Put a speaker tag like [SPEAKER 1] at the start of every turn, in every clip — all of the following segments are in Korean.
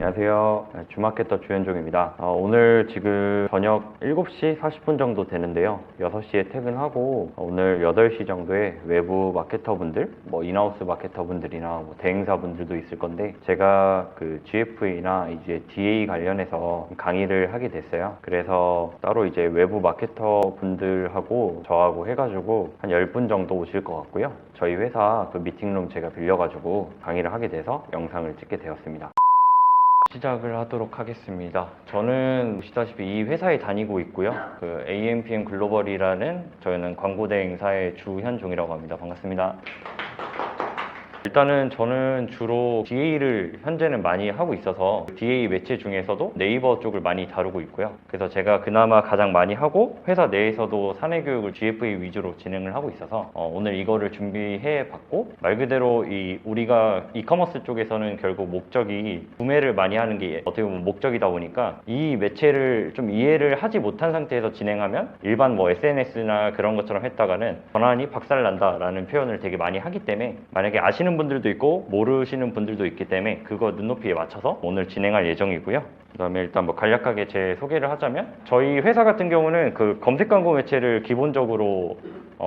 [SPEAKER 1] 안녕하세요. 주마케터 주현종입니다. 오늘 지금 저녁 7시 40분 정도 되는데요. 6시에 퇴근하고 오늘 8시 정도에 외부 마케터분들, 인하우스 마케터분들이나 대행사분들도 있을 건데 제가 그 GFA나 이제 DA 관련해서 강의를 하게 됐어요. 그래서 따로 이제 외부 마케터분들하고 저하고 해가지고 한 10분 정도 오실 것 같고요. 저희 회사 그 미팅룸 제가 빌려가지고 강의를 하게 돼서 영상을 찍게 되었습니다. 시작을 하도록 하겠습니다. 저는 보시다시피 이 회사에 다니고 있고요. 그 AMPM 글로벌이라는 저희는 광고 대행사의 주현종이라고 합니다. 반갑습니다. 일단은 저는 주로 DA를 현재는 많이 하고 있어서 DA 매체 중에서도 네이버 쪽을 많이 다루고 있고요. 그래서 제가 그나마 가장 많이 하고 회사 내에서도 사내 교육을 GFA 위주로 진행을 하고 있어서 오늘 이거를 준비해 봤고, 말 그대로 우리가 이커머스 쪽에서는 결국 목적이 구매를 많이 하는 게 어떻게 보면 목적이다 보니까 이 매체를 좀 이해를 하지 못한 상태에서 진행하면 일반 SNS나 그런 것처럼 했다가는 전환이 박살난다라는 표현을 되게 많이 하기 때문에, 만약에 아시는 분들도 있고 모르시는 분들도 있기 때문에 그거 눈높이에 맞춰서 오늘 진행할 예정이고요. 그 다음에 일단 간략하게 제 소개를 하자면, 저희 회사 같은 경우는 그 검색 광고 매체를 기본적으로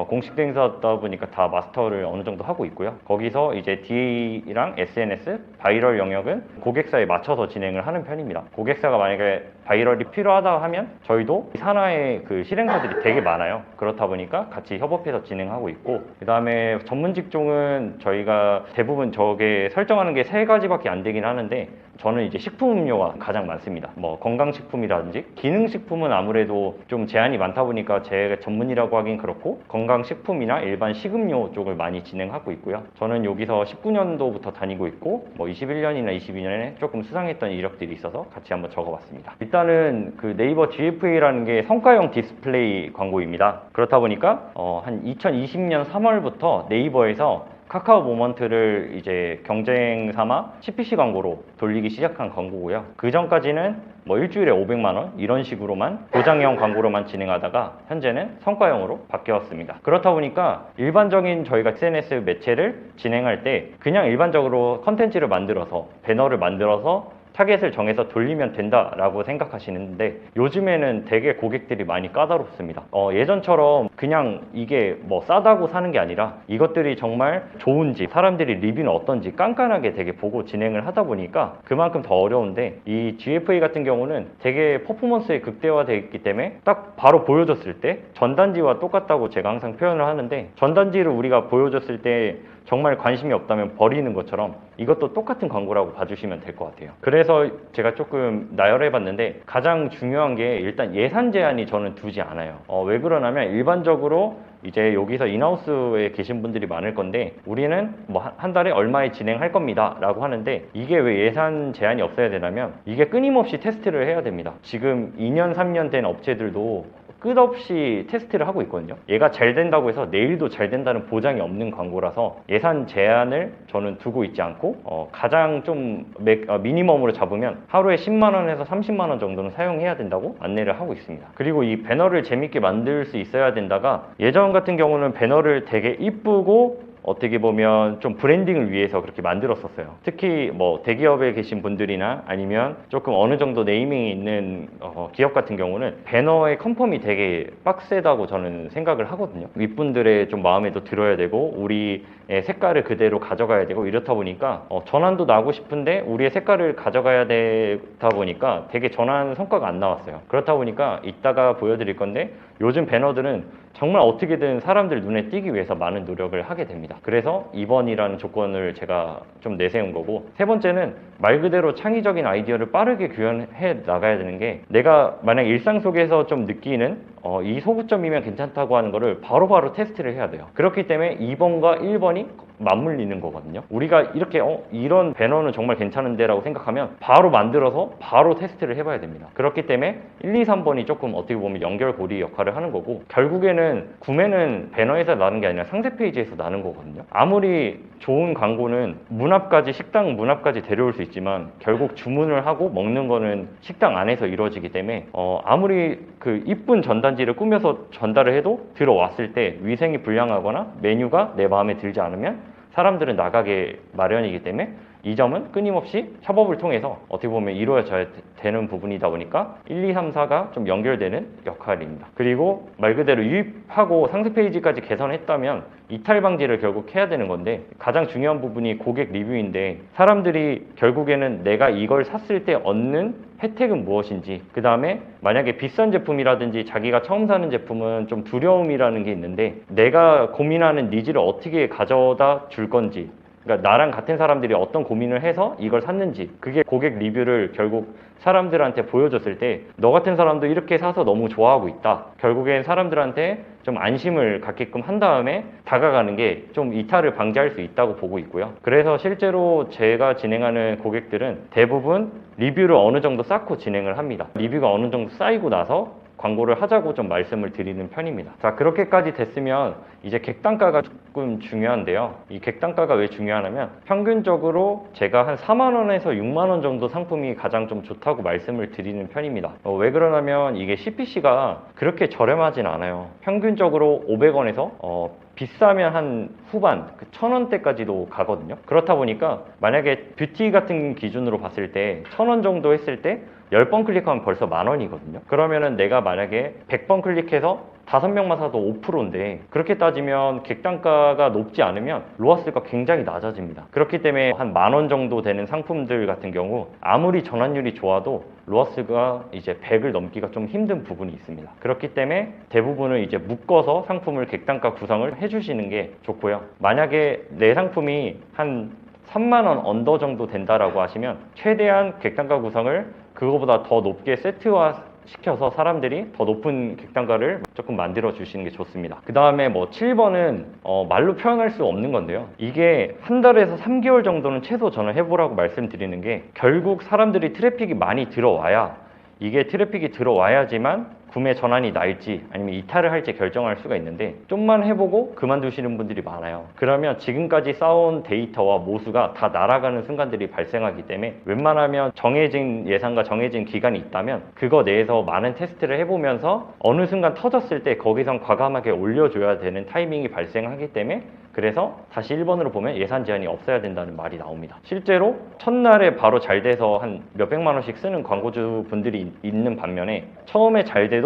[SPEAKER 1] 공식 대행사다 보니까 다 마스터를 어느 정도 하고 있고요. 거기서 이제 DA랑 SNS, 바이럴 영역은 고객사에 맞춰서 진행을 하는 편입니다. 고객사가 만약에 바이럴이 필요하다 하면 저희도 산하의 그 실행사들이 되게 많아요. 그렇다 보니까 같이 협업해서 진행하고 있고, 그 다음에 전문 직종은 저희가 대부분 저게 설정하는 게 3가지밖에 안 되긴 하는데, 저는 이제 식품음료가 가장 많습니다. 건강식품이라든지 기능식품은 아무래도 좀 제한이 많다 보니까 제 전문이라고 하긴 그렇고, 건강식품이나 일반 식음료 쪽을 많이 진행하고 있고요. 저는 여기서 19년도부터 다니고 있고 21년이나 22년에 조금 수상했던 이력들이 있어서 같이 한번 적어봤습니다. 일단은 그 네이버 GFA라는 게 성과형 디스플레이 광고입니다. 그렇다 보니까 한 2020년 3월부터 네이버에서 카카오 모먼트를 이제 경쟁 삼아 CPC 광고로 돌리기 시작한 광고고요. 그 전까지는 일주일에 500만 원 이런 식으로만 보장형 광고로만 진행하다가 현재는 성과형으로 바뀌었습니다. 그렇다 보니까 일반적인 저희가 SNS 매체를 진행할 때 그냥 일반적으로 컨텐츠를 만들어서 배너를 만들어서 타겟을 정해서 돌리면 된다라고 생각하시는데, 요즘에는 되게 고객들이 많이 까다롭습니다. 예전처럼 그냥 이게 싸다고 사는 게 아니라 이것들이 정말 좋은지, 사람들이 리뷰는 어떤지 깐깐하게 되게 보고 진행을 하다 보니까 그만큼 더 어려운데, 이 GFA 같은 경우는 되게 퍼포먼스에 극대화되어 있기 때문에 딱 바로 보여줬을 때 전단지와 똑같다고 제가 항상 표현을 하는데, 전단지를 우리가 보여줬을 때 정말 관심이 없다면 버리는 것처럼 이것도 똑같은 광고라고 봐주시면 될 것 같아요. 그래서 제가 조금 나열해봤는데, 가장 중요한 게 일단 예산 제한이 저는 두지 않아요. 왜 그러냐면, 일반적으로 이제 여기서 인하우스에 계신 분들이 많을 건데, 우리는 한 달에 얼마에 진행할 겁니다 라고 하는데, 이게 왜 예산 제한이 없어야 되냐면, 이게 끊임없이 테스트를 해야 됩니다. 지금 2년 3년 된 업체들도 끝없이 테스트를 하고 있거든요. 얘가 잘 된다고 해서 내일도 잘 된다는 보장이 없는 광고라서 예산 제한을 저는 두고 있지 않고, 가장 좀 미니멈으로 잡으면 하루에 10만 원에서 30만 원 정도는 사용해야 된다고 안내를 하고 있습니다. 그리고 이 배너를 재밌게 만들 수 있어야 된다가, 예전 같은 경우는 배너를 되게 이쁘고 어떻게 보면 좀 브랜딩을 위해서 그렇게 만들었었어요. 특히 대기업에 계신 분들이나 아니면 조금 어느 정도 네이밍이 있는 기업 같은 경우는 배너의 컨펌이 되게 빡세다고 저는 생각을 하거든요. 윗분들의 좀 마음에도 들어야 되고 우리의 색깔을 그대로 가져가야 되고, 이렇다 보니까 전환도 나고 싶은데 우리의 색깔을 가져가야 되다 보니까 되게 전환 성과가 안 나왔어요. 그렇다 보니까 이따가 보여드릴 건데, 요즘 배너들은 정말 어떻게든 사람들 눈에 띄기 위해서 많은 노력을 하게 됩니다. 그래서 2번이라는 조건을 제가 좀 내세운 거고, 세 번째는 말 그대로 창의적인 아이디어를 빠르게 구현해 나가야 되는 게, 내가 만약 일상 속에서 좀 느끼는 이 소구점이면 괜찮다고 하는 거를 바로바로 테스트를 해야 돼요. 그렇기 때문에 2번과 1번이 맞물리는 거거든요. 우리가 이렇게 이런 배너는 정말 괜찮은데 라고 생각하면 바로 만들어서 바로 테스트를 해봐야 됩니다. 그렇기 때문에 1, 2, 3번이 조금 어떻게 보면 연결고리 역할을 하는 거고, 결국에는 구매는 배너에서 나는 게 아니라 상세 페이지에서 나는 거거든요. 아무리 좋은 광고는 문 앞까지, 식당 문 앞까지 데려올 수 있지만 결국 주문을 하고 먹는 거는 식당 안에서 이루어지기 때문에 아무리 그 이쁜 전단지를 꾸며서 전달을 해도 들어왔을 때 위생이 불량하거나 메뉴가 내 마음에 들지 않으면 사람들은 나가게 마련이기 때문에 이 점은 끊임없이 협업을 통해서 어떻게 보면 이루어져야 되는 부분이다 보니까 1, 2, 3, 4가 좀 연결되는 역할입니다. 그리고 말 그대로 유입하고 상세 페이지까지 개선했다면 이탈 방지를 결국 해야 되는 건데, 가장 중요한 부분이 고객 리뷰인데, 사람들이 결국에는 내가 이걸 샀을 때 얻는 혜택은 무엇인지, 그 다음에 만약에 비싼 제품이라든지 자기가 처음 사는 제품은 좀 두려움이라는 게 있는데, 내가 고민하는 니즈를 어떻게 가져다 줄 건지, 그러니까 나랑 같은 사람들이 어떤 고민을 해서 이걸 샀는지, 그게 고객 리뷰를 결국 사람들한테 보여줬을 때 너 같은 사람도 이렇게 사서 너무 좋아하고 있다, 결국엔 사람들한테 좀 안심을 갖게끔 한 다음에 다가가는 게 좀 이탈을 방지할 수 있다고 보고 있고요. 그래서 실제로 제가 진행하는 고객들은 대부분 리뷰를 어느 정도 쌓고 진행을 합니다. 리뷰가 어느 정도 쌓이고 나서 광고를 하자고 좀 말씀을 드리는 편입니다. 자, 그렇게까지 됐으면 이제 객단가가 조금 중요한데요. 이 객단가가 왜 중요하냐면, 평균적으로 제가 한 4만 원에서 6만 원 정도 상품이 가장 좀 좋다고 말씀을 드리는 편입니다. 왜 그러냐면 이게 CPC가 그렇게 저렴하진 않아요. 평균적으로 500원에서 비싸면 한 후반 1,000원대까지도 가거든요. 그렇다 보니까 만약에 뷰티 같은 기준으로 봤을 때 1,000원 정도 했을 때 10번 클릭하면 벌써 10,000원이거든요. 그러면은 내가 만약에 100번 클릭해서 5명만 사도 5%인데, 그렇게 따지면 객단가가 높지 않으면 로아스가 굉장히 낮아집니다. 그렇기 때문에 한 10,000원 정도 되는 상품들 같은 경우 아무리 전환율이 좋아도 로아스가 이제 100을 넘기가 좀 힘든 부분이 있습니다. 그렇기 때문에 대부분은 이제 묶어서 상품을 객단가 구성을 해주시는 게 좋고요. 만약에 내 상품이 한 3만 원 언더 정도 된다라고 하시면 최대한 객단가 구성을 그거보다 더 높게 세트화 시켜서 사람들이 더 높은 객단가를 조금 만들어 주시는 게 좋습니다. 그 다음에 뭐 7번은 말로 표현할 수 없는 건데요. 이게 한 달에서 3개월 정도는 최소 저는 해보라고 말씀드리는 게, 결국 사람들이 트래픽이 많이 들어와야, 이게 트래픽이 들어와야지만 구매 전환이 날지 아니면 이탈을 할지 결정할 수가 있는데, 좀만 해보고 그만두시는 분들이 많아요. 그러면 지금까지 쌓아온 데이터와 모수가 다 날아가는 순간들이 발생하기 때문에 웬만하면 정해진 예산과 정해진 기간이 있다면 그거 내에서 많은 테스트를 해보면서 어느 순간 터졌을 때 거기선 과감하게 올려줘야 되는 타이밍이 발생하기 때문에, 그래서 다시 1번으로 보면 예산 제한이 없어야 된다는 말이 나옵니다. 실제로 첫날에 바로 잘 돼서 한 몇백만 원씩 쓰는 광고주 분들이 있는 반면에, 처음에 잘 돼도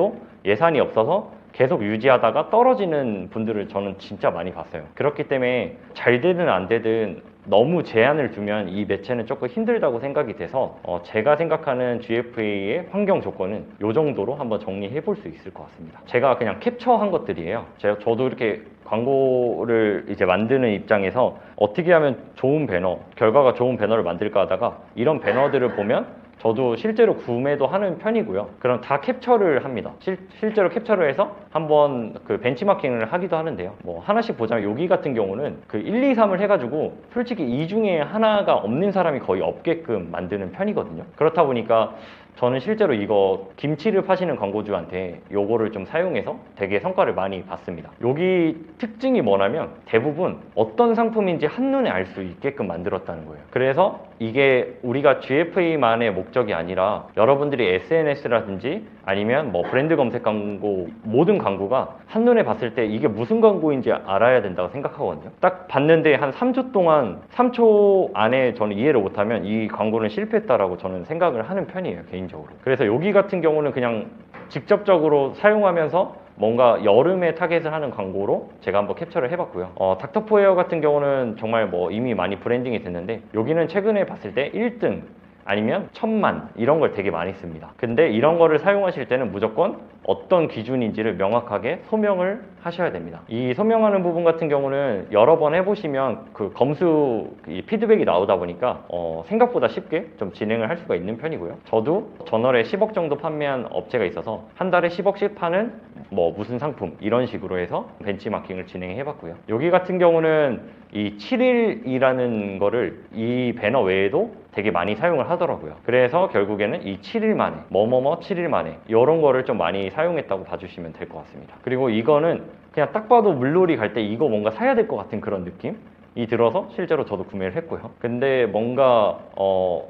[SPEAKER 1] 예산이 없어서 계속 유지하다가 떨어지는 분들을 저는 진짜 많이 봤어요. 그렇기 때문에 잘 되든 안 되든 너무 제한을 두면 이 매체는 조금 힘들다고 생각이 돼서 제가 생각하는 GFA의 환경 조건은 이 정도로 한번 정리해 볼 수 있을 것 같습니다. 제가 그냥 캡처한 것들이에요. 저도 이렇게 광고를 이제 만드는 입장에서 어떻게 하면 좋은 배너, 결과가 좋은 배너를 만들까 하다가 이런 배너들을 보면 저도 실제로 구매도 하는 편이고요. 그럼 다 캡처를 합니다. 실제로 캡처를 해서 한번 그 벤치마킹을 하기도 하는데요. 뭐 하나씩 보자면 여기 같은 경우는 그 1, 2, 3을 해가지고 솔직히 이 중에 하나가 없는 사람이 거의 없게끔 만드는 편이거든요. 그렇다 보니까 저는 실제로 이거 김치를 파시는 광고주한테 요거를 좀 사용해서 되게 성과를 많이 봤습니다. 여기 특징이 뭐냐면 대부분 어떤 상품인지 한눈에 알 수 있게끔 만들었다는 거예요. 그래서 이게 우리가 GFA만의 목적이 아니라 여러분들이 SNS라든지 아니면 뭐 브랜드 검색 광고, 모든 광고가 한눈에 봤을 때 이게 무슨 광고인지 알아야 된다고 생각하거든요. 딱 봤는데 한 3초 동안 3초 안에 저는 이해를 못하면 이 광고는 실패했다라고 저는 생각을 하는 편이에요, 개인적으로. 그래서 여기 같은 경우는 그냥 직접적으로 사용하면서 뭔가 여름에 타겟을 하는 광고로 제가 한번 캡처를 해봤고요. 닥터포에어 같은 경우는 정말 뭐 이미 많이 브랜딩이 됐는데, 여기는 최근에 봤을 때 1등 아니면 1,000만 이런 걸 되게 많이 씁니다. 근데 이런 거를 사용하실 때는 무조건 어떤 기준인지를 명확하게 소명을 하셔야 됩니다. 이 소명하는 부분 같은 경우는 여러 번 해보시면 그 검수 피드백이 나오다 보니까 생각보다 쉽게 좀 진행을 할 수가 있는 편이고요. 저도 전월에 10억 정도 판매한 업체가 있어서 한 달에 10억씩 파는 뭐 무슨 상품 이런 식으로 해서 벤치마킹을 진행해 봤고요. 여기 같은 경우는 이 7일이라는 거를 이 배너 외에도 되게 많이 사용을 하더라고요. 그래서 결국에는 이 7일 만에 뭐뭐뭐 7일 만에 이런 거를 좀 많이 사용했다고 봐주시면 될 것 같습니다. 그리고 이거는 그냥 딱 봐도 물놀이 갈 때 이거 뭔가 사야 될 것 같은 그런 느낌? 이 들어서 실제로 저도 구매를 했고요. 근데 뭔가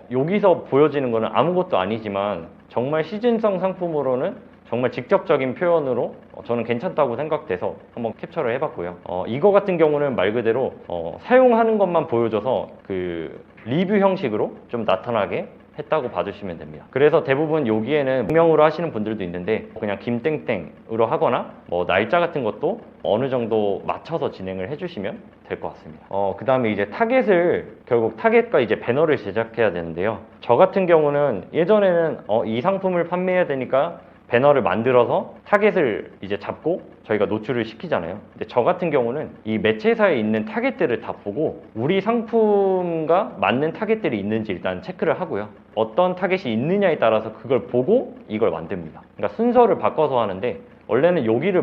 [SPEAKER 1] 여기서 보여지는 거는 아무것도 아니지만 정말 시즌성 상품으로는 정말 직접적인 표현으로 저는 괜찮다고 생각돼서 한번 캡처를 해봤고요. 이거 같은 경우는 말 그대로 사용하는 것만 보여줘서 그 리뷰 형식으로 좀 나타나게 했다고 봐주시면 됩니다. 그래서 대부분 여기에는 익명으로 하시는 분들도 있는데 그냥 김땡땡으로 하거나 뭐 날짜 같은 것도 어느 정도 맞춰서 진행을 해주시면 될 것 같습니다. 그 다음에 이제 타겟을 결국 타겟과 이제 배너를 제작해야 되는데요. 저 같은 경우는 예전에는 이 상품을 판매해야 되니까 배너를 만들어서 타겟을 이제 잡고 저희가 노출을 시키잖아요. 근데 저 같은 경우는 이 매체사에 있는 타겟들을 다 보고 우리 상품과 맞는 타겟들이 있는지 일단 체크를 하고요. 어떤 타겟이 있느냐에 따라서 그걸 보고 이걸 만듭니다. 그러니까 순서를 바꿔서 하는데 원래는 여기를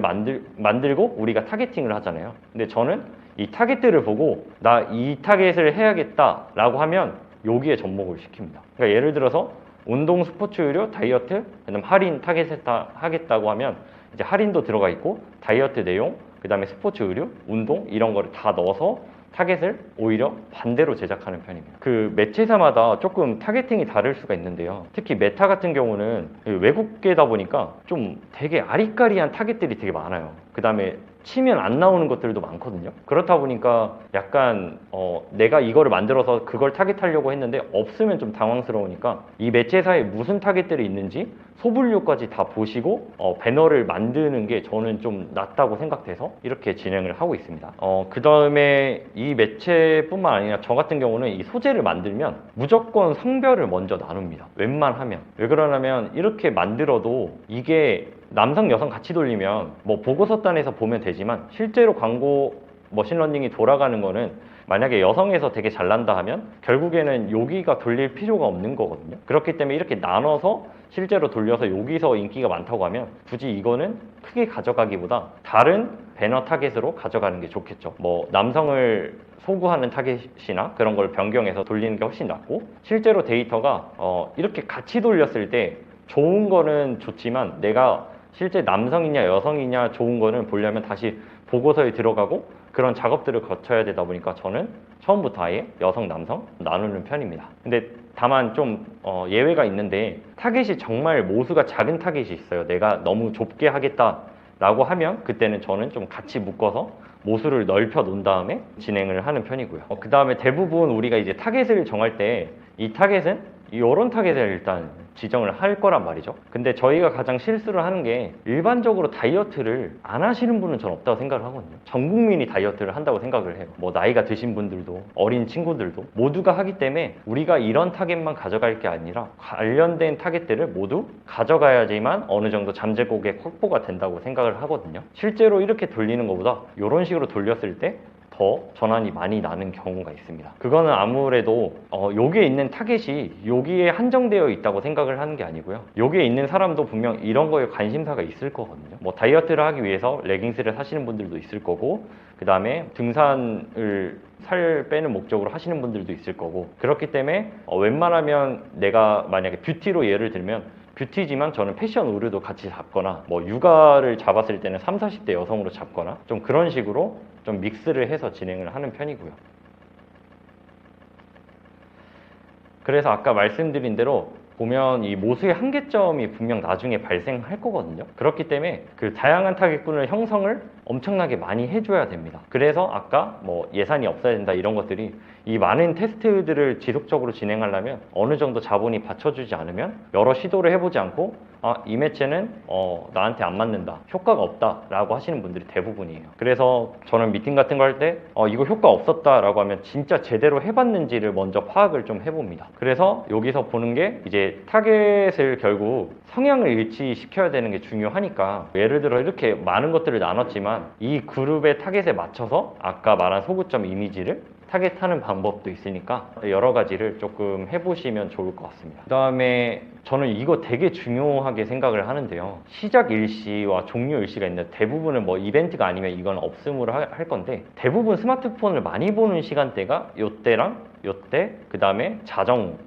[SPEAKER 1] 만들고 우리가 타겟팅을 하잖아요. 근데 저는 이 타겟들을 보고 나 이 타겟을 해야겠다 라고 하면 여기에 접목을 시킵니다. 그러니까 예를 들어서 운동, 스포츠 의료, 다이어트, 그다음 할인 타겟에다 하겠다고 하면 이제 할인도 들어가 있고 다이어트 내용, 그다음에 스포츠 의료, 운동 이런 거를 다 넣어서 타겟을 오히려 반대로 제작하는 편입니다. 그 매체사마다 조금 타겟팅이 다를 수가 있는데요. 특히 메타 같은 경우는 외국계다 보니까 좀 되게 아리까리한 타겟들이 되게 많아요. 그다음에 치면 안 나오는 것들도 많거든요. 그렇다 보니까 약간 내가 이거를 만들어서 그걸 타겟하려고 했는데 없으면 좀 당황스러우니까 이 매체사에 무슨 타겟들이 있는지 소분류까지 다 보시고 배너를 만드는 게 저는 좀 낫다고 생각돼서 이렇게 진행을 하고 있습니다. 그 다음에 이 매체뿐만 아니라 저 같은 경우는 이 소재를 만들면 무조건 성별을 먼저 나눕니다. 웬만하면. 왜 그러냐면 이렇게 만들어도 이게 남성 여성 같이 돌리면 뭐 보고서단에서 보면 되지만 실제로 광고 머신러닝이 돌아가는 거는 만약에 여성에서 되게 잘난다 하면 결국에는 여기가 돌릴 필요가 없는 거거든요. 그렇기 때문에 이렇게 나눠서 실제로 돌려서 여기서 인기가 많다고 하면 굳이 이거는 크게 가져가기보다 다른 배너 타겟으로 가져가는 게 좋겠죠. 뭐 남성을 소구하는 타겟이나 그런 걸 변경해서 돌리는 게 훨씬 낫고 실제로 데이터가 이렇게 같이 돌렸을 때 좋은 거는 좋지만 내가 실제 남성이냐 여성이냐 좋은 거는 보려면 다시 보고서에 들어가고 그런 작업들을 거쳐야 되다 보니까 저는 처음부터 아예 여성, 남성 나누는 편입니다. 근데 다만 좀 예외가 있는데 타겟이 정말 모수가 작은 타겟이 있어요. 내가 너무 좁게 하겠다라고 하면 그때는 저는 좀 같이 묶어서 모수를 넓혀 놓은 다음에 진행을 하는 편이고요. 그 다음에 대부분 우리가 이제 타겟을 정할 때 이 타겟은 이런 타겟을 일단 지정을 할 거란 말이죠. 근데 저희가 가장 실수를 하는 게 일반적으로 다이어트를 안 하시는 분은 전 없다고 생각을 하거든요. 전 국민이 다이어트를 한다고 생각을 해요. 뭐 나이가 드신 분들도 어린 친구들도 모두가 하기 때문에 우리가 이런 타겟만 가져갈 게 아니라 관련된 타겟들을 모두 가져가야지만 어느 정도 잠재 고객 확보가 된다고 생각을 하거든요. 실제로 이렇게 돌리는 것보다 이런 식으로 돌렸을 때 더 전환이 많이 나는 경우가 있습니다. 그거는 아무래도 여기에 있는 타겟이 여기에 한정되어 있다고 생각을 하는 게 아니고요. 여기에 있는 사람도 분명 이런 거에 관심사가 있을 거거든요. 뭐 다이어트를 하기 위해서 레깅스를 사시는 분들도 있을 거고 그 다음에 등산을 살 빼는 목적으로 하시는 분들도 있을 거고 그렇기 때문에 웬만하면 내가 만약에 뷰티로 예를 들면 뷰티지만 저는 패션 의류도 같이 잡거나 뭐 육아를 잡았을 때는 30, 40대 여성으로 잡거나 좀 그런 식으로 좀 믹스를 해서 진행을 하는 편이고요. 그래서 아까 말씀드린 대로 보면 이 모수의 한계점이 분명 나중에 발생할 거거든요. 그렇기 때문에 그 다양한 타겟군을 형성을 엄청나게 많이 해줘야 됩니다. 그래서 아까 뭐 예산이 없어야 된다 이런 것들이 이 많은 테스트들을 지속적으로 진행하려면 어느 정도 자본이 받쳐주지 않으면 여러 시도를 해보지 않고 이 매체는 나한테 안 맞는다, 효과가 없다 라고 하시는 분들이 대부분이에요. 그래서 저는 미팅 같은 거 할 때 이거 효과 없었다 라고 하면 진짜 제대로 해봤는지를 먼저 파악을 좀 해봅니다. 그래서 여기서 보는 게 이제 타겟을 결국 성향을 일치시켜야 되는 게 중요하니까 예를 들어 이렇게 많은 것들을 나눴지만 이 그룹의 타겟에 맞춰서 아까 말한 소구점 이미지를 타겟하는 방법도 있으니까 여러 가지를 조금 해보시면 좋을 것 같습니다. 그 다음에 저는 이거 되게 중요하게 생각을 하는데요. 시작 일시와 종료 일시가 있는데 대부분은 뭐 이벤트가 아니면 이건 없음으로 할 건데 대부분 스마트폰을 많이 보는 시간대가 요때랑 요때 그 다음에 자정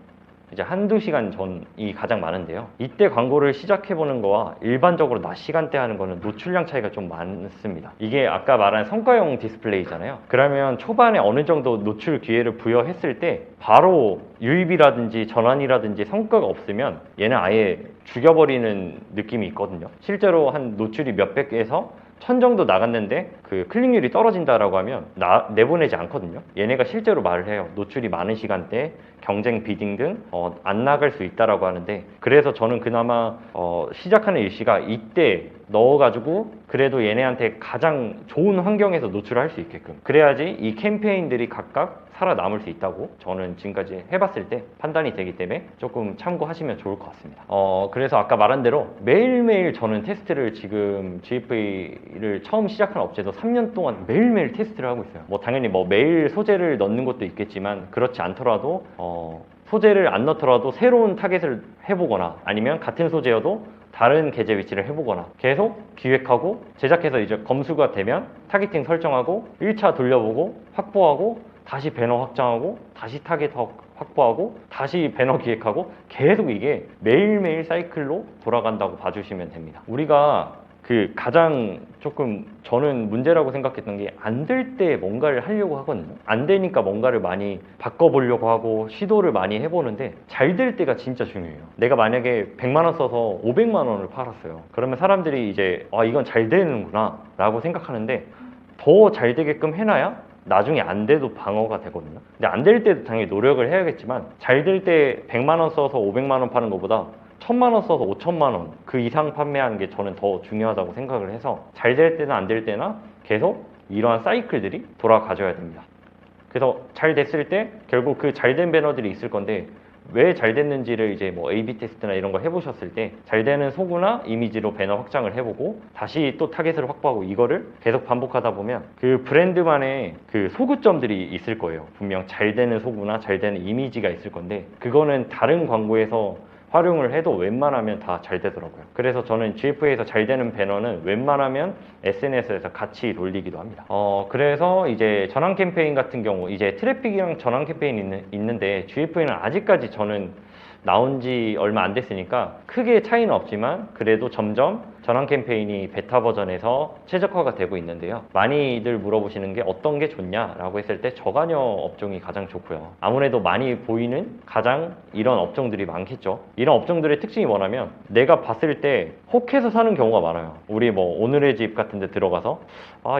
[SPEAKER 1] 이제 한두 시간 전이 가장 많은데요. 이때 광고를 시작해보는 거와 일반적으로 낮 시간대 하는 거는 노출량 차이가 좀 많습니다. 이게 아까 말한 성과용 디스플레이잖아요. 그러면 초반에 어느 정도 노출 기회를 부여했을 때 바로 유입이라든지 전환이라든지 성과가 없으면 얘는 아예 죽여버리는 느낌이 있거든요. 실제로 한 노출이 몇백에서 1000 정도 나갔는데 그 클릭률이 떨어진다라고 하면 내보내지 않거든요. 얘네가 실제로 말을 해요. 노출이 많은 시간대, 경쟁 비딩 등 안 나갈 수 있다라고 하는데, 그래서 저는 그나마 시작하는 일시가 이때 넣어가지고 그래도 얘네한테 가장 좋은 환경에서 노출을 할 수 있게끔, 그래야지 이 캠페인들이 각각 살아남을 수 있다고 저는 지금까지 해봤을 때 판단이 되기 때문에 조금 참고하시면 좋을 것 같습니다. 그래서 아까 말한 대로 매일매일 저는 테스트를, 지금 GFA를 처음 시작한 업체도 3년 동안 매일매일 테스트를 하고 있어요. 뭐 당연히 뭐 매일 소재를 넣는 것도 있겠지만, 그렇지 않더라도 소재를 안 넣더라도 새로운 타겟을 해보거나, 아니면 같은 소재여도 다른 계제 위치를 해보거나, 계속 기획하고 제작해서 이제 검수가 되면 타겟팅 설정하고 1차 돌려보고 확보하고 다시 배너 확장하고 다시 타겟 확보하고 다시 배너 기획하고, 계속 이게 매일매일 사이클로 돌아간다고 봐주시면 됩니다. 우리가 그 가장 조금 저는 문제라고 생각했던 게, 안 될 때 뭔가를 하려고 하거든요. 안 되니까 뭔가를 많이 바꿔보려고 하고 시도를 많이 해보는데, 잘 될 때가 진짜 중요해요. 내가 만약에 100만 원 써서 500만 원을 팔았어요. 그러면 사람들이 이제 이건 잘 되는구나 라고 생각하는데, 더 잘 되게끔 해놔야 나중에 안 돼도 방어가 되거든요. 근데 안 될 때도 당연히 노력을 해야겠지만, 잘 될 때 100만 원 써서 500만 원 파는 것보다 1000만 원 써서 5천만 원 그 이상 판매하는 게 저는 더 중요하다고 생각을 해서, 잘 될 때나 안 될 때나 계속 이러한 사이클들이 돌아가줘야 됩니다. 그래서 잘 됐을 때 결국 그 잘 된 배너들이 있을 건데, 왜 잘 됐는지를 이제 뭐 A/B 테스트나 이런 거 해보셨을 때, 잘 되는 소구나 이미지로 배너 확장을 해보고 다시 또 타겟을 확보하고, 이거를 계속 반복하다 보면 그 브랜드만의 그 소구점들이 있을 거예요. 분명 잘 되는 소구나 잘 되는 이미지가 있을 건데, 그거는 다른 광고에서 활용을 해도 웬만하면 다 잘 되더라고요. 그래서 저는 GFA에서 잘 되는 배너는 웬만하면 SNS에서 같이 돌리기도 합니다. 그래서 이제 전환 캠페인 같은 경우, 이제 트래픽이랑 전환 캠페인이 있는데, GFA는 아직까지 저는 나온 지 얼마 안 됐으니까 크게 차이는 없지만, 그래도 점점 전환 캠페인이 베타 버전에서 최적화가 되고 있는데요. 많이들 물어보시는 게 어떤 게 좋냐라고 했을 때, 저가녀 업종이 가장 좋고요. 아무래도 많이 보이는 가장 이런 업종들이 많겠죠. 이런 업종들의 특징이 뭐냐면, 내가 봤을 때 혹해서 사는 경우가 많아요. 우리 뭐 오늘의 집 같은 데 들어가서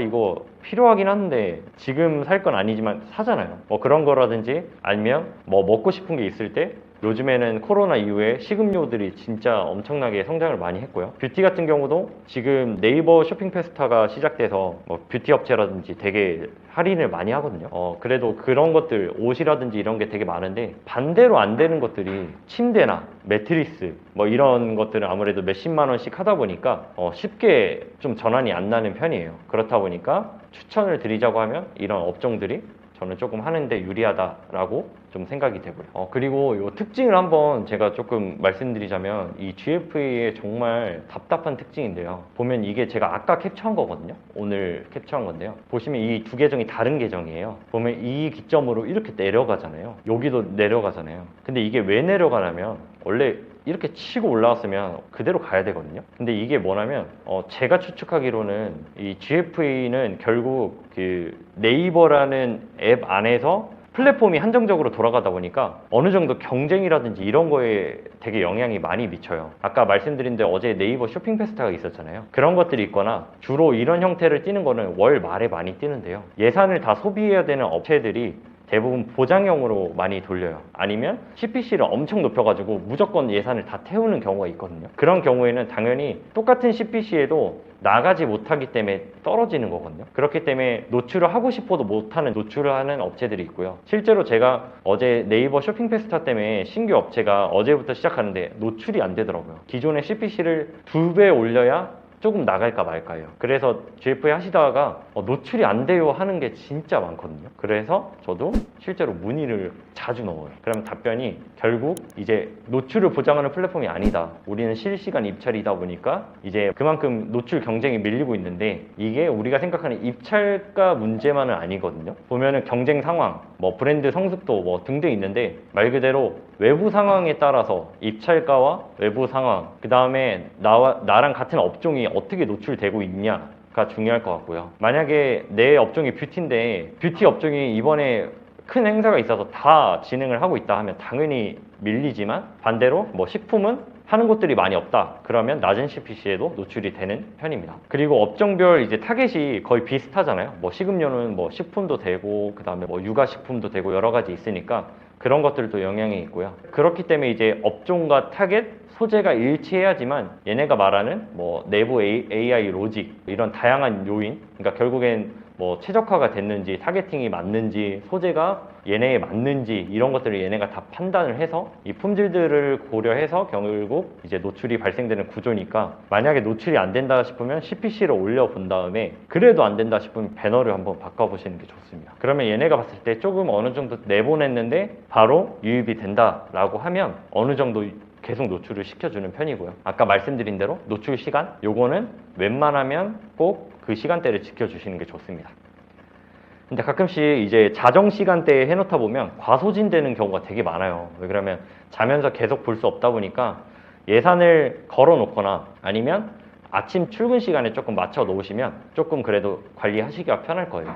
[SPEAKER 1] 이거 필요하긴 한데 지금 살 건 아니지만 사잖아요. 뭐 그런 거라든지, 아니면 뭐 먹고 싶은 게 있을 때, 요즘에는 코로나 이후에 식음료들이 진짜 엄청나게 성장을 많이 했고요. 뷰티 같은 경우도 지금 네이버 쇼핑 페스타가 시작돼서 뭐 뷰티 업체라든지 되게 할인을 많이 하거든요. 그래도 그런 것들, 옷이라든지 이런 게 되게 많은데, 반대로 안 되는 것들이 침대나 매트리스 뭐 이런 것들은 아무래도 몇십만 원씩 하다 보니까 쉽게 좀 전환이 안 나는 편이에요. 그렇다 보니까 추천을 드리자고 하면 이런 업종들이 저는 조금 하는데 유리하다라고 좀 생각이 되고요. 그리고 이 특징을 한번 제가 조금 말씀드리자면, 이 GFA의 정말 답답한 특징인데요. 보면 이게 제가 아까 캡처한 거거든요. 오늘 캡처한 건데요. 보시면 이 두 계정이 다른 계정이에요. 보면 이 기점으로 이렇게 내려가잖아요. 여기도 내려가잖아요. 근데 이게 왜 내려가냐면, 원래 이렇게 치고 올라왔으면 그대로 가야 되거든요. 근데 이게 뭐냐면, 제가 추측하기로는 이 GFA는 결국 그 네이버라는 앱 안에서 플랫폼이 한정적으로 돌아가다 보니까 어느 정도 경쟁이라든지 이런 거에 되게 영향이 많이 미쳐요. 아까 말씀드린 데 어제 네이버 쇼핑 페스타가 있었잖아요. 그런 것들이 있거나, 주로 이런 형태를 띄는 거는 월 말에 많이 뛰는데요. 예산을 다 소비해야 되는 업체들이 대부분 보장형으로 많이 돌려요. 아니면 CPC를 엄청 높여가지고 무조건 예산을 다 태우는 경우가 있거든요. 그런 경우에는 당연히 똑같은 CPC에도 나가지 못하기 때문에 떨어지는 거거든요. 그렇기 때문에 노출을 하고 싶어도 못하는, 노출을 하는 업체들이 있고요. 실제로 제가 어제 네이버 쇼핑 페스타 때문에 신규 업체가 어제부터 시작하는데 노출이 안 되더라고요. 기존의 CPC를 2배 올려야 조금 나갈까 말까요. 그래서 GFA 하시다가 노출이 안 돼요 하는 게 진짜 많거든요. 그래서 저도 실제로 문의를 자주 넣어요. 그러면 답변이 결국 이제 노출을 보장하는 플랫폼이 아니다. 우리는 실시간 입찰이다 보니까 이제 그만큼 노출 경쟁이 밀리고 있는데, 이게 우리가 생각하는 입찰가 문제만은 아니거든요. 보면은 경쟁 상황, 뭐 브랜드 성숙도 뭐 등등 있는데, 말 그대로 외부 상황에 따라서 입찰가와 외부 상황, 그 다음에 나랑 같은 업종이 어떻게 노출되고 있냐가 중요할 것 같고요. 만약에 내 업종이 뷰티인데, 뷰티 업종이 이번에 큰 행사가 있어서 다 진행을 하고 있다 하면 당연히 밀리지만, 반대로 뭐 식품은 하는 곳들이 많이 없다. 그러면 낮은 CPC에도 노출이 되는 편입니다. 그리고 업종별 이제 타겟이 거의 비슷하잖아요. 뭐 식음료는 뭐 식품도 되고 그다음에 뭐 육아식품도 되고 여러 가지 있으니까 그런 것들도 영향이 있고요. 그렇기 때문에 이제 업종과 타겟, 소재가 일치해야지만 얘네가 말하는 뭐 내부 AI 로직 이런 다양한 요인, 그러니까 결국엔 뭐 최적화가 됐는지 타겟팅이 맞는지 소재가 얘네에 맞는지 이런 것들을 얘네가 다 판단을 해서 이 품질들을 고려해서 결국 이제 노출이 발생되는 구조니까 만약에 노출이 안 된다 싶으면 CPC를 올려본 다음에 그래도 안 된다 싶으면 배너를 한번 바꿔보시는 게 좋습니다. 그러면 얘네가 봤을 때 조금 어느 정도 내보냈는데 바로 유입이 된다라고 하면 어느 정도 계속 노출을 시켜주는 편이고요. 아까 말씀드린 대로 노출 시간 요거는 웬만하면 꼭 그 시간대를 지켜주시는 게 좋습니다. 근데 가끔씩 이제 자정 시간대에 해놓다 보면 과소진되는 경우가 되게 많아요. 왜 그러면 자면서 계속 볼 수 없다 보니까 예산을 걸어 놓거나 아니면 아침 출근 시간에 조금 맞춰 놓으시면 조금 그래도 관리하시기가 편할 거예요.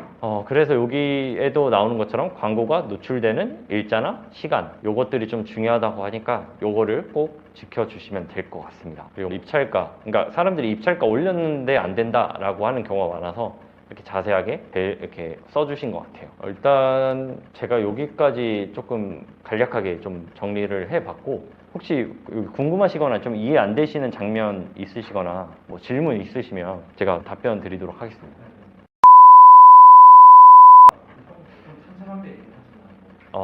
[SPEAKER 1] 그래서 여기에도 나오는 것처럼 광고가 노출되는 일자나 시간 요것들이 좀 중요하다고 하니까 요거를 꼭 지켜주시면 될 것 같습니다. 그리고 입찰가, 그러니까 사람들이 입찰가 올렸는데 안 된다라고 하는 경우가 많아서 이렇게 자세하게 이렇게 써주신 것 같아요. 일단 제가 여기까지 조금 간략하게 좀 정리를 해봤고 혹시 궁금하시거나 좀 이해 안 되시는 장면 있으시거나 뭐 질문 있으시면 제가 답변 드리도록 하겠습니다.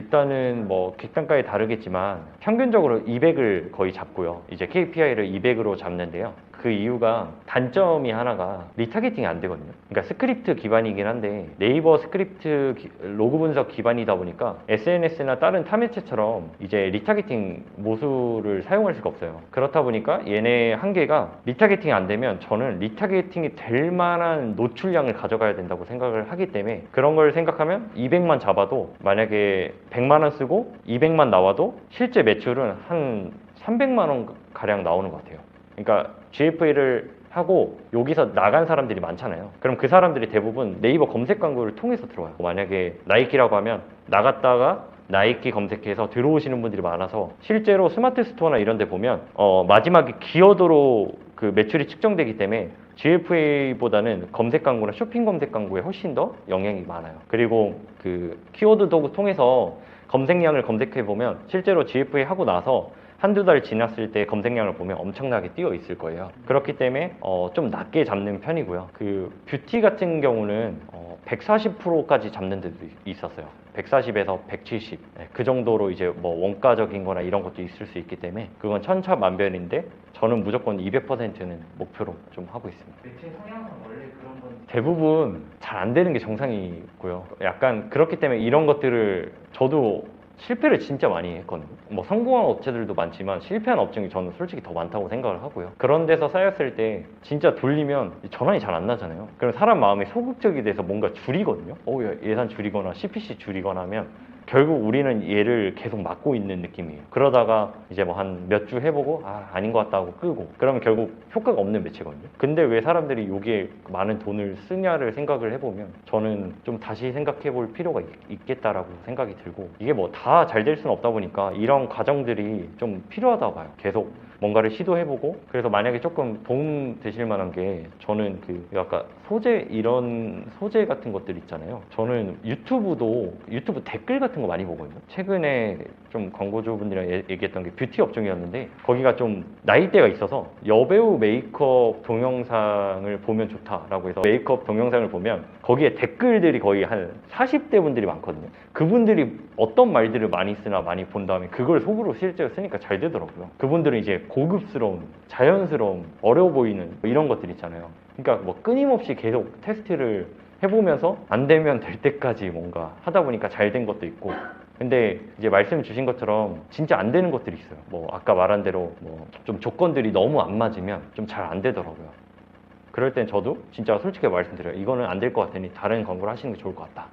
[SPEAKER 1] 일단은 뭐 객단가에 다르겠지만 평균적으로 200을 거의 잡고요. 이제 KPI를 200으로 잡는데요. 그 이유가 단점이 하나가 리타겟팅이 안 되거든요. 그러니까 스크립트 기반이긴 한데 네이버 스크립트 로그 분석 기반이다 보니까 SNS나 다른 타매체처럼 이제 리타겟팅 모듈을 사용할 수가 없어요. 그렇다 보니까 얘네 한계가 리타겟팅이 안 되면 저는 리타겟팅이 될 만한 노출량을 가져가야 된다고 생각을 하기 때문에 그런 걸 생각하면 200만 잡아도 만약에 100만 원 쓰고 200만 나와도 실제 매출은 한 300만 원 가량 나오는 것 같아요. 그러니까 GFA를 하고 여기서 나간 사람들이 많잖아요. 그럼 그 사람들이 대부분 네이버 검색 광고를 통해서 들어와요. 만약에 나이키라고 하면 나갔다가 나이키 검색해서 들어오시는 분들이 많아서 실제로 스마트 스토어나 이런 데 보면 마지막에 기어도로 그 매출이 측정되기 때문에 GFA보다는 검색 광고나 쇼핑 검색 광고에 훨씬 더 영향이 많아요. 그리고 그 키워드 도구 통해서 검색량을 검색해 보면 실제로 GFA 하고 나서 한두 달 지났을 때 검색량을 보면 엄청나게 뛰어 있을 거예요. 그렇기 때문에 좀 낮게 잡는 편이고요. 그 뷰티 같은 경우는 140%까지 잡는 데도 있었어요. 140에서 170. 그 정도로 이제 뭐 원가적인 거나 이런 것도 있을 수 있기 때문에 그건 천차만별인데 저는 무조건 200%는 목표로 좀 하고 있습니다.
[SPEAKER 2] 매체 성향은 원래 그런 건
[SPEAKER 1] 대부분 잘 안 되는 게 정상이고요. 약간 그렇기 때문에 이런 것들을 저도 실패를 진짜 많이 했거든요. 뭐 성공한 업체들도 많지만 실패한 업종이 저는 솔직히 더 많다고 생각을 하고요. 그런 데서 쌓였을 때 진짜 돌리면 전환이 잘 안 나잖아요. 그럼 사람 마음이 소극적이 돼서 뭔가 줄이거든요. 예산 줄이거나 CPC 줄이거나 하면 결국 우리는 얘를 계속 막고 있는 느낌이에요. 그러다가 이제 뭐 한 몇 주 해보고 아닌 것 같다 하고 끄고 그러면 결국 효과가 없는 매체거든요. 근데 왜 사람들이 여기에 많은 돈을 쓰냐를 생각을 해보면 저는 좀 다시 생각해 볼 필요가 있겠다라고 생각이 들고 이게 뭐 다 잘 될 수는 없다 보니까 이런 과정들이 좀 필요하다고 봐요. 계속 뭔가를 시도해보고 그래서 만약에 조금 도움 되실 만한 게 저는 그 아까 소재 이런 소재 같은 것들 있잖아요. 저는 유튜브 댓글 같은 거 많이 보거든요. 최근에 좀 광고주분들이랑 얘기했던 게 뷰티 업종이었는데 거기가 좀 나이대가 있어서 여배우 메이크업 동영상을 보면 좋다라고 해서 메이크업 동영상을 보면 거기에 댓글들이 거의 한 40대 분들이 많거든요. 그분들이 어떤 말들을 많이 쓰나 많이 본 다음에 그걸 속으로 실제로 쓰니까 잘 되더라고요. 그분들은 이제 고급스러운, 자연스러운, 어려워 보이는 이런 것들 있잖아요. 그러니까 뭐 끊임없이 계속 테스트를 해보면서 안 되면 될 때까지 뭔가 하다 보니까 잘 된 것도 있고 근데 이제 말씀 주신 것처럼 진짜 안 되는 것들이 있어요. 뭐 아까 말한 대로 뭐 좀 조건들이 너무 안 맞으면 좀 잘 안 되더라고요. 그럴 땐 저도 진짜 솔직하게 말씀드려요. 이거는 안 될 것 같으니 다른 광고를 하시는 게 좋을 것 같다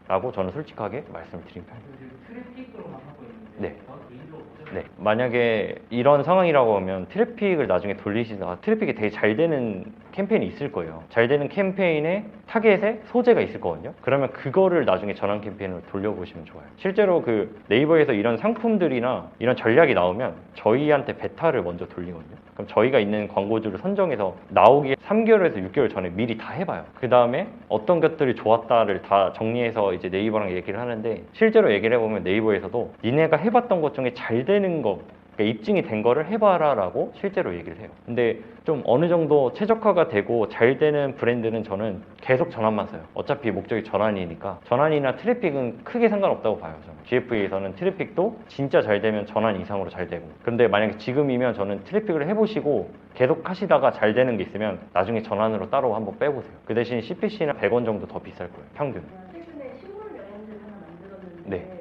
[SPEAKER 1] 라고 저는 솔직하게 말씀을 드린 편입니다.
[SPEAKER 2] 트래픽으로만 하고 있는데
[SPEAKER 1] 네.
[SPEAKER 2] 개인적으로
[SPEAKER 1] 네, 만약에 이런 상황이라고 하면 트래픽을 나중에 돌리시다가 트래픽이 되게 잘 되는 캠페인이 있을 거예요. 잘 되는 캠페인에 타겟에 소재가 있을 거거든요. 그러면 그거를 나중에 전환 캠페인으로 돌려보시면 좋아요. 실제로 그 네이버에서 이런 상품들이나 이런 전략이 나오면 저희한테 베타를 먼저 돌리거든요. 그럼 저희가 있는 광고주를 선정해서 나오기 3개월에서 6개월 전에 미리 다 해봐요. 그 다음에 어떤 것들이 좋았다를 다 정리해서 이제 네이버랑 얘기를 하는데, 실제로 얘기를 해보면 네이버에서도 니네가 해봤던 것 중에 잘 되는 거, 그러니까 입증이 된 거를 해봐라 라고 실제로 얘기를 해요. 근데 좀 어느 정도 최적화가 되고 잘 되는 브랜드는 저는 계속 전환만 써요. 어차피 목적이 전환이니까. 전환이나 트래픽은 크게 상관없다고 봐요. 저는 GF에서는 트래픽도 진짜 잘 되면 전환 이상으로 잘 되고, 근데 만약에 지금이면 저는 트래픽을 해보시고 계속 하시다가 잘 되는 게 있으면 나중에 전환으로 따로 한번 빼보세요. 그 대신 CPC는 100원 정도 더 비쌀 거예요, 평균.
[SPEAKER 3] 최근에 시골 여행지를 하나 만들었는데
[SPEAKER 1] 네.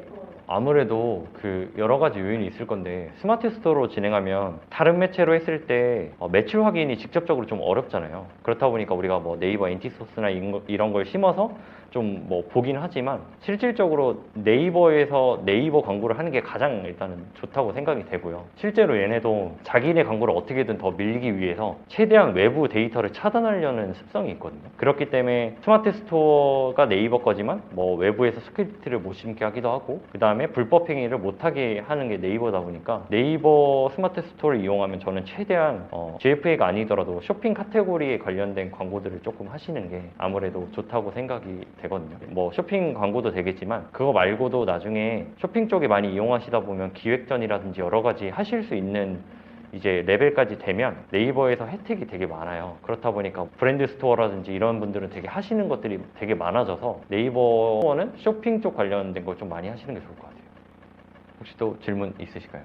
[SPEAKER 1] 아무래도 그 여러 가지 요인이 있을 건데, 스마트 스토어로 진행하면 다른 매체로 했을 때 매출 확인이 직접적으로 좀 어렵잖아요. 그렇다 보니까 우리가 뭐 네이버 엔티소스나 이런 걸 심어서 좀 뭐 보긴 하지만, 실질적으로 네이버에서 네이버 광고를 하는 게 가장 일단은 좋다고 생각이 되고요. 실제로 얘네도 자기네 광고를 어떻게든 더 밀기 위해서 최대한 외부 데이터를 차단하려는 습성이 있거든요. 그렇기 때문에 스마트 스토어가 네이버 거지만 뭐 외부에서 스크립트를 못 심게 하기도 하고, 그 다음에 불법 행위를 못하게 하는 게 네이버다 보니까 네이버 스마트 스토어를 이용하면 저는 최대한 GFA가 아니더라도 쇼핑 카테고리에 관련된 광고들을 조금 하시는 게 아무래도 좋다고 생각이 되거든요. 뭐 쇼핑 광고도 되겠지만 그거 말고도 나중에 쇼핑 쪽에 많이 이용하시다 보면 기획전이라든지 여러 가지 하실 수 있는 이제 레벨까지 되면 네이버에서 혜택이 되게 많아요. 그렇다 보니까 브랜드 스토어라든지 이런 분들은 되게 하시는 것들이 되게 많아져서 네이버는 쇼핑 쪽 관련된 걸 좀 많이 하시는 게 좋을 것 같아요. 혹시 또 질문 있으실까요?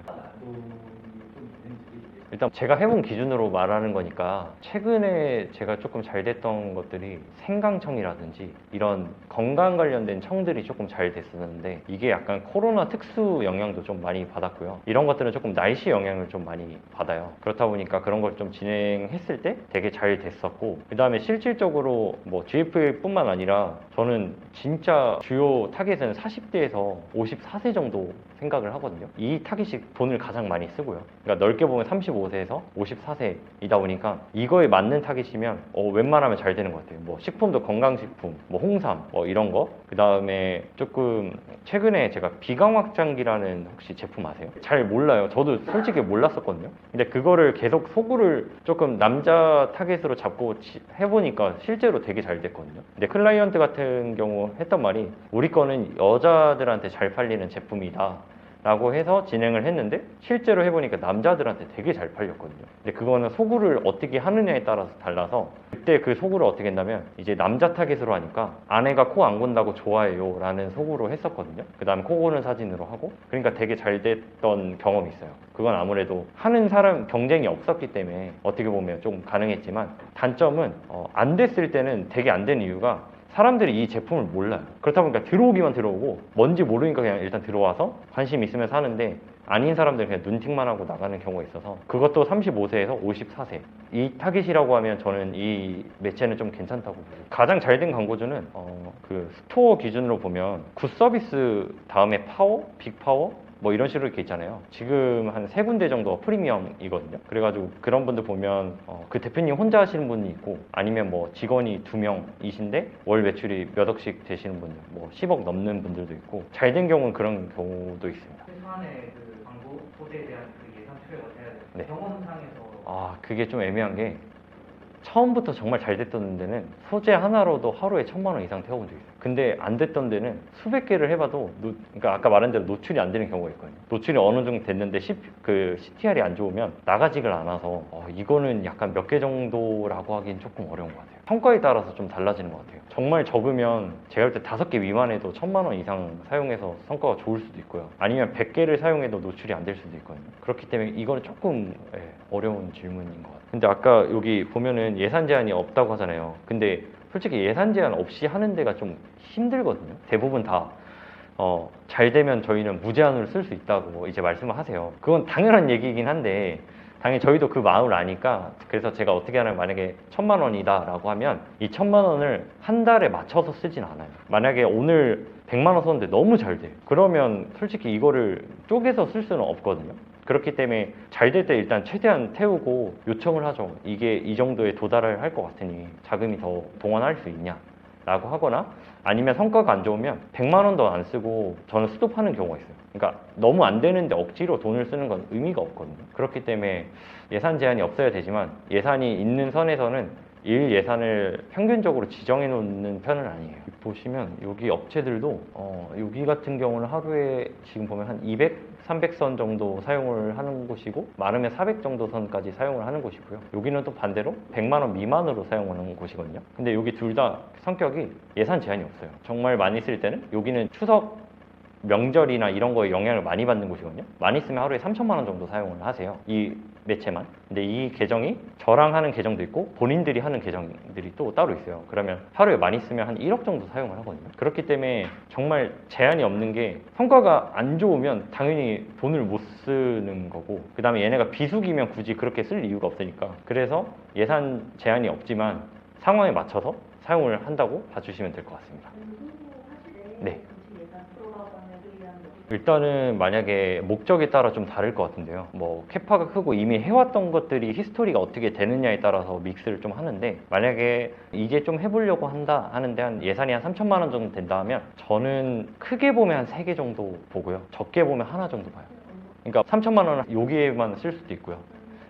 [SPEAKER 1] 일단 제가 해본 기준으로 말하는 거니까, 최근에 제가 조금 잘 됐던 것들이 생강청이라든지 이런 건강 관련된 청들이 조금 잘 됐었는데, 이게 약간 코로나 특수 영향도 좀 많이 받았고요. 이런 것들은 조금 날씨 영향을 좀 많이 받아요. 그렇다 보니까 그런 걸 좀 진행했을 때 되게 잘 됐었고, 그 다음에 실질적으로 뭐 GF뿐만 아니라 저는 진짜 주요 타겟은 40대에서 54세 정도 생각을 하거든요. 이 타깃이 돈을 가장 많이 쓰고요. 그러니까 넓게 보면 35세에서 54세이다 보니까 이거에 맞는 타깃이면 웬만하면 잘 되는 것 같아요. 뭐 식품도 건강식품, 뭐 홍삼, 뭐 이런 거. 그 다음에 조금 최근에 제가 비강확장기라는 혹시 제품 아세요? 잘 몰라요. 저도 솔직히 몰랐었거든요. 근데 그거를 계속 소구를 조금 남자 타깃으로 잡고 해보니까 실제로 되게 잘 됐거든요. 근데 클라이언트 같은 경우 했던 말이, 우리 거는 여자들한테 잘 팔리는 제품이다 라고 해서 진행을 했는데, 실제로 해보니까 남자들한테 되게 잘 팔렸거든요. 근데 그거는 소구를 어떻게 하느냐에 따라서 달라서, 그때 그 소구를 어떻게 했냐면, 이제 남자 타겟으로 하니까 아내가 코 안 곤다고 좋아해요 라는 소구로 했었거든요. 그 다음에 코 고는 사진으로 하고, 그러니까 되게 잘 됐던 경험이 있어요. 그건 아무래도 하는 사람 경쟁이 없었기 때문에 어떻게 보면 좀 가능했지만, 단점은 안 됐을 때는 되게 안 되는 이유가, 사람들이 이 제품을 몰라요. 그렇다 보니까 들어오기만 들어오고 뭔지 모르니까 그냥 일단 들어와서 관심 있으면 사는데, 아닌 사람들은 그냥 눈팅만 하고 나가는 경우가 있어서, 그것도 35세에서 54세 이 타깃이라고 하면 저는 이 매체는 좀 괜찮다고 보여요. 가장 잘 된 광고주는 그 스토어 기준으로 보면 굿서비스 다음에 파워, 빅파워 뭐 이런 식으로 이렇게 있잖아요. 지금 한 3군데 정도가 프리미엄이거든요. 그래가지고 그런 분들 보면 그 대표님 혼자 하시는 분이 있고, 아니면 뭐 직원이 2명이신데 월 매출이 몇 억씩 되시는 분들, 뭐 10억 넘는 분들도 있고, 잘 된 경우는 그런 경우도 있습니다.
[SPEAKER 2] 최소한의 그 광고 소재에 대한 그 예산 투여가 돼야 돼요.
[SPEAKER 1] 네.
[SPEAKER 2] 경험상에서
[SPEAKER 1] 그게 좀 애매한 게, 처음부터 정말 잘 됐던 데는 소재 하나로도 하루에 1,000만 원 이상 태워본 적이 있어요. 근데 안 됐던 데는 수백 개를 해봐도 그러니까 아까 말한 대로 노출이 안 되는 경우가 있거든요. 노출이 어느 정도 됐는데 그 CTR이 안 좋으면 나가지를 않아서 이거는 약간 몇 개 정도라고 하긴 조금 어려운 것 같아요. 성과에 따라서 좀 달라지는 것 같아요. 정말 적으면 제가 볼 때 5개 미만에도 1,000만 원 이상 사용해서 성과가 좋을 수도 있고요. 아니면 100개를 사용해도 노출이 안 될 수도 있거든요. 그렇기 때문에 이거는 조금 어려운 질문인 것 같아요. 근데 아까 여기 보면은 예산 제한이 없다고 하잖아요. 근데 솔직히 예산 제한 없이 하는 데가 좀 힘들거든요. 대부분 다 잘 되면 저희는 무제한으로 쓸 수 있다고 이제 말씀을 하세요. 그건 당연한 얘기이긴 한데, 당연히 저희도 그 마음을 아니까, 그래서 제가 어떻게 하냐면, 만약에 1,000만 원이다 라고 하면 이 1,000만 원을 한 달에 맞춰서 쓰진 않아요. 만약에 오늘 100만 원 썼는데 너무 잘 돼. 그러면 솔직히 이거를 쪼개서 쓸 수는 없거든요. 그렇기 때문에 잘 될 때 일단 최대한 태우고 요청을 하죠. 이게 이 정도에 도달을 할 것 같으니 자금이 더 동원할 수 있냐 라고 하거나, 아니면 성과가 안 좋으면 100만 원도 안 쓰고 저는 스톱하는 경우가 있어요. 그러니까 너무 안 되는데 억지로 돈을 쓰는 건 의미가 없거든요. 그렇기 때문에 예산 제한이 없어야 되지만, 예산이 있는 선에서는 일 예산을 평균적으로 지정해 놓는 편은 아니에요. 보시면 여기 업체들도 여기 같은 경우는 하루에 지금 보면 한 200, 300선 정도 사용을 하는 곳이고, 많으면 400 정도 선까지 사용을 하는 곳이고요. 여기는 또 반대로 100만 원 미만으로 사용하는 곳이거든요. 근데 여기 둘 다 성격이 예산 제한이 없어요. 정말 많이 쓸 때는 여기는 추석 명절이나 이런 거에 영향을 많이 받는 곳이거든요. 많이 쓰면 하루에 3천만 원 정도 사용을 하세요. 이 매체만. 근데 이 계정이 저랑 하는 계정도 있고 본인들이 하는 계정들이 또 따로 있어요. 그러면 하루에 많이 쓰면 한 1억 정도 사용을 하거든요. 그렇기 때문에 정말 제한이 없는 게, 성과가 안 좋으면 당연히 돈을 못 쓰는 거고, 그 다음에 얘네가 비수기면 굳이 그렇게 쓸 이유가 없으니까. 그래서 예산 제한이 없지만 상황에 맞춰서 사용을 한다고 봐주시면 될 것 같습니다. 네. 일단은 만약에 목적에 따라 좀 다를 것 같은데요. 뭐 캐파가 크고 이미 해왔던 것들이 히스토리가 어떻게 되느냐에 따라서 믹스를 좀 하는데, 만약에 이제 좀 해보려고 한다 하는데 한 예산이 한 3천만 원 정도 된다 하면, 저는 크게 보면 한 3개 정도 보고요. 적게 보면 하나 정도 봐요. 그러니까 3천만 원은 여기에만 쓸 수도 있고요.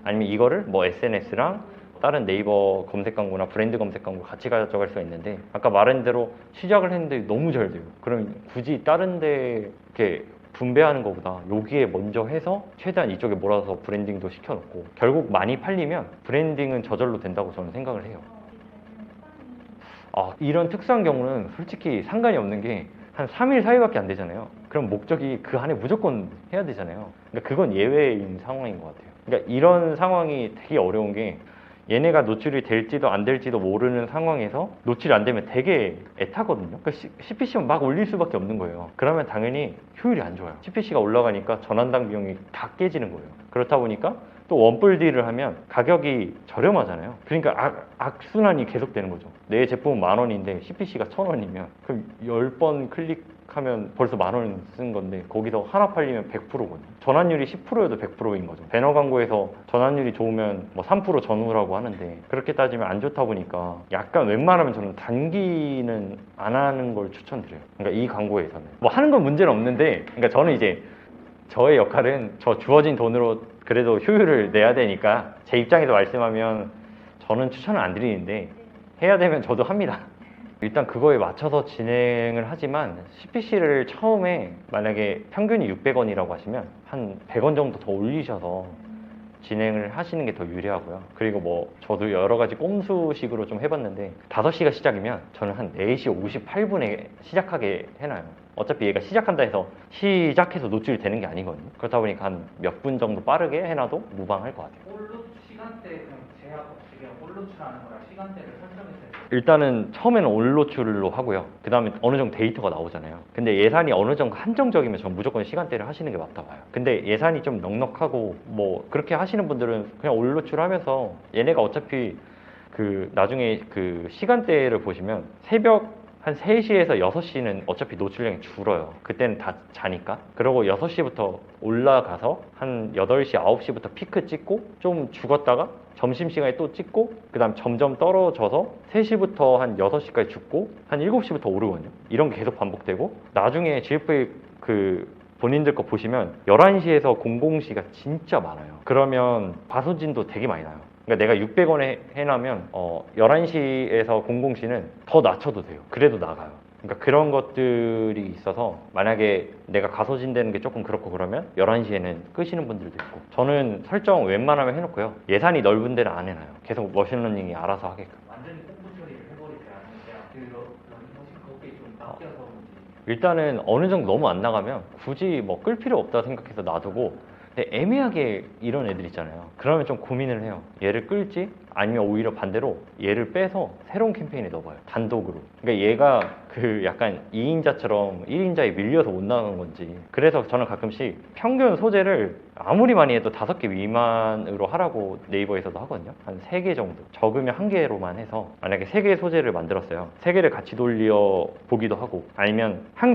[SPEAKER 1] 아니면 이거를 뭐 SNS랑 다른 네이버 검색 광고나 브랜드 검색 광고 같이 가져갈 수가 있는데, 아까 말한 대로 시작을 했는데 너무 잘 돼요. 그럼 굳이 다른 데 이렇게 분배하는 것보다 여기에 먼저 해서 최대한 이쪽에 몰아서 브랜딩도 시켜놓고, 결국 많이 팔리면 브랜딩은 저절로 된다고 저는 생각을 해요. 이런 특수한 경우는 솔직히 상관이 없는 게, 한 3일, 4일밖에 안 되잖아요. 그럼 목적이 그 안에 무조건 해야 되잖아요. 그러니까 그건 예외인 상황인 것 같아요. 그러니까 이런 상황이 되게 어려운 게, 얘네가 노출이 될지도 안 될지도 모르는 상황에서 노출이 안 되면 되게 애타거든요. 그러니까 CPC만 막 올릴 수밖에 없는 거예요. 그러면 당연히 효율이 안 좋아요. CPC가 올라가니까 전환당 비용이 다 깨지는 거예요. 그렇다 보니까 또 원뿔 딜을 하면 가격이 저렴하잖아요. 그러니까 악순환이 계속되는 거죠. 내 제품은 10,000원인데 CPC가 1,000원이면 그럼 10번 클릭하면 벌써 10,000원 쓴 건데, 거기서 하나 팔리면 100%거든요. 전환율이 10%여도 100%인 거죠. 배너 광고에서 전환율이 좋으면 뭐 3% 전후라고 하는데, 그렇게 따지면 안 좋다 보니까 약간 웬만하면 저는 단기는 안 하는 걸 추천드려요. 그러니까 이 광고에서는 뭐 하는 건 문제는 없는데, 그러니까 저는 이제 저의 역할은 저 주어진 돈으로 그래도 효율을 내야 되니까, 제 입장에서 말씀하면 저는 추천을 안 드리는데, 해야 되면 저도 합니다. 일단 그거에 맞춰서 진행을 하지만, CPC를 처음에 만약에 평균이 600원이라고 하시면 한 100원 정도 더 올리셔서 진행을 하시는 게 더 유리하고요. 그리고 뭐 저도 여러 가지 꼼수식으로 좀 해봤는데, 5시가 시작이면 저는 한 4시 58분에 시작하게 해놔요. 어차피 얘가 시작한다 해서 시작해서 노출이 되는 게 아니거든요. 그렇다 보니까 한 몇 분 정도 빠르게 해놔도 무방할 것 같아요.
[SPEAKER 2] 올로 시간대 그냥 제약 없이 그냥 올 노출하는 거랑 시간대를 설정했어요.
[SPEAKER 1] 일단은 처음에는 올 노출로 하고요. 그 다음에 어느 정도 데이터가 나오잖아요. 근데 예산이 어느 정도 한정적이면 전 무조건 시간대를 하시는 게 맞다 봐요. 근데 예산이 좀 넉넉하고 뭐 그렇게 하시는 분들은 그냥 올 노출하면서, 얘네가 어차피 그 나중에 그 시간대를 보시면 새벽 한 3시에서 6시는 어차피 노출량이 줄어요. 그때는 다 자니까. 그리고 6시부터 올라가서 한 8시, 9시부터 피크 찍고 좀 죽었다가 점심시간에 또 찍고, 그 다음 점점 떨어져서 3시부터 한 6시까지 죽고 한 7시부터 오르거든요. 이런 게 계속 반복되고, 나중에 GFA 그 본인들 거 보시면 11시에서 00시가 진짜 많아요. 그러면 과소진도 되게 많이 나요. 그러니까 내가 600원에 해놔면 11시에서 00시는 더 낮춰도 돼요. 그래도 나가요. 그러니까 그런 것들이 있어서, 만약에 내가 가소진되는 게 조금 그렇고 그러면 11시에는 끄시는 분들도 있고, 저는 설정 웬만하면 해놓고요. 예산이 넓은 데는 안 해놔요. 계속 머신러닝이 알아서 하게끔.
[SPEAKER 2] 완전히 꼼수 처리를 해버리세요. 아니면 그냥 그게 좀 낚여서 그런지.
[SPEAKER 1] 일단은 어느 정도 너무 안 나가면 굳이 뭐 끌 필요 없다 생각해서 놔두고, 근데 애매하게 이런 애들 있잖아요. 그러면 좀 고민을 해요. 얘를 끌지? 아니면 오히려 반대로 얘를 빼서 새로운 캠페인에 넣어봐요. 단독으로. 그러니까 얘가 그 약간 2인자처럼 1인자에 밀려서 못 나가는 건지. 그래서 저는 가끔씩 평균 소재를 아무리 많이 해도 5개 미만으로 하라고 네이버에서도 하거든요. 한 3개 정도. 적으면 1개로만 해서 만약에 3개의 소재를 만들었어요. 3개를 같이 돌려 보기도 하고 아니면 한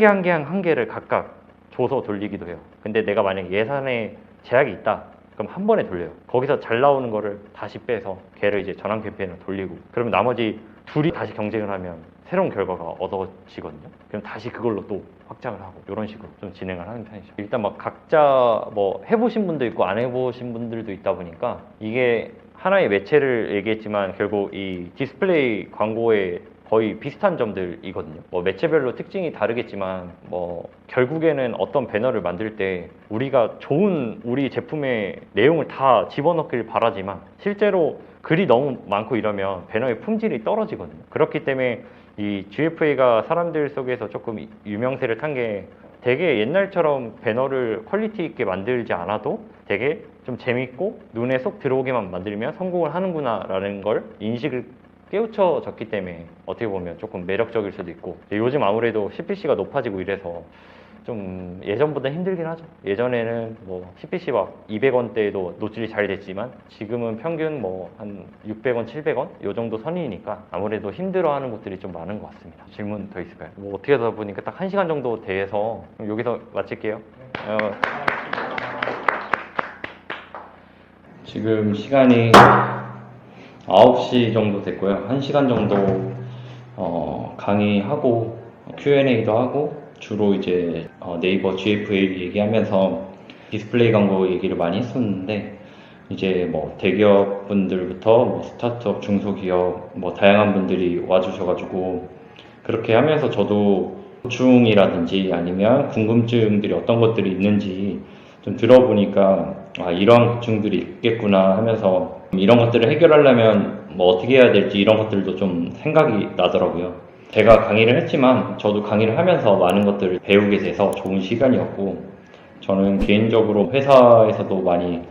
[SPEAKER 1] 개를 각각 줘서 돌리기도 해요. 근데 내가 만약에 예산에 제약이 있다. 그럼 한 번에 돌려요. 거기서 잘 나오는 거를 다시 빼서 걔를 이제 전환 캠페인을 돌리고 그러면 나머지 둘이 다시 경쟁을 하면 새로운 결과가 얻어지거든요. 그럼 다시 그걸로 또 확장을 하고 이런 식으로 좀 진행을 하는 편이죠. 일단 막 각자 뭐 해보신 분도 있고 안 해보신 분들도 있다 보니까 이게 하나의 매체를 얘기했지만 결국 이 디스플레이 광고에 거의 비슷한 점들이거든요. 뭐 매체별로 특징이 다르겠지만 뭐 결국에는 어떤 배너를 만들 때 우리가 좋은 우리 제품의 내용을 다 집어넣길 바라지만 실제로 글이 너무 많고 이러면 배너의 품질이 떨어지거든요. 그렇기 때문에 이 GFA가 사람들 속에서 조금 유명세를 탄 게 되게 옛날처럼 배너를 퀄리티 있게 만들지 않아도 되게 좀 재밌고 눈에 쏙 들어오게만 만들면 성공을 하는구나 라는 걸 인식을 깨우쳐졌기 때문에 어떻게 보면 조금 매력적일 수도 있고 요즘 아무래도 CPC가 높아지고 이래서 좀 예전보다 힘들긴 하죠. 예전에는 뭐 CPC 막 200원대에도 노출이 잘 됐지만 지금은 평균 뭐 한 600원, 700원 요 정도 선이니까 아무래도 힘들어하는 곳들이 좀 많은 것 같습니다. 질문 더 있을까요? 뭐 어떻게 하다 보니까 딱 1시간 정도 돼서 여기서 마칠게요. 지금 시간이 9시 정도 됐고요. 1시간 정도 강의하고 Q&A도 하고 주로 이제 네이버 GFA 얘기하면서 디스플레이 광고 얘기를 많이 했었는데 이제 뭐 대기업 분들부터 뭐 스타트업, 중소기업 뭐 다양한 분들이 와주셔가지고 그렇게 하면서 저도 고충이라든지 아니면 궁금증들이 어떤 것들이 있는지 좀 들어보니까 아 이러한 고충들이 있겠구나 하면서 이런 것들을 해결하려면 뭐 어떻게 해야 될지 이런 것들도 좀 생각이 나더라고요. 제가 강의를 했지만 저도 강의를 하면서 많은 것들을 배우게 돼서 좋은 시간이었고 저는 개인적으로 회사에서도 많이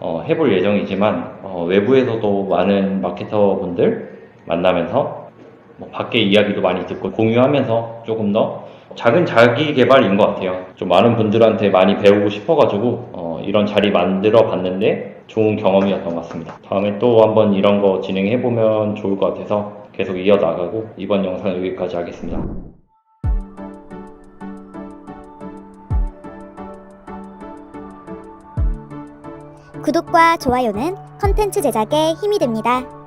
[SPEAKER 1] 해볼 예정이지만 외부에서도 많은 마케터분들 만나면서 뭐 밖에 이야기도 많이 듣고 공유하면서 조금 더 작은 자기 개발인 것 같아요. 좀 많은 분들한테 많이 배우고 싶어가지고 이런 자리 만들어 봤는데 좋은 경험이었던 것 같습니다. 다음에 또 한번 이런 거 진행해보면 좋을 것 같아서 계속 이어나가고 이번 영상 여기까지 하겠습니다.
[SPEAKER 4] 구독과 좋아요는 컨텐츠 제작에 힘이 됩니다.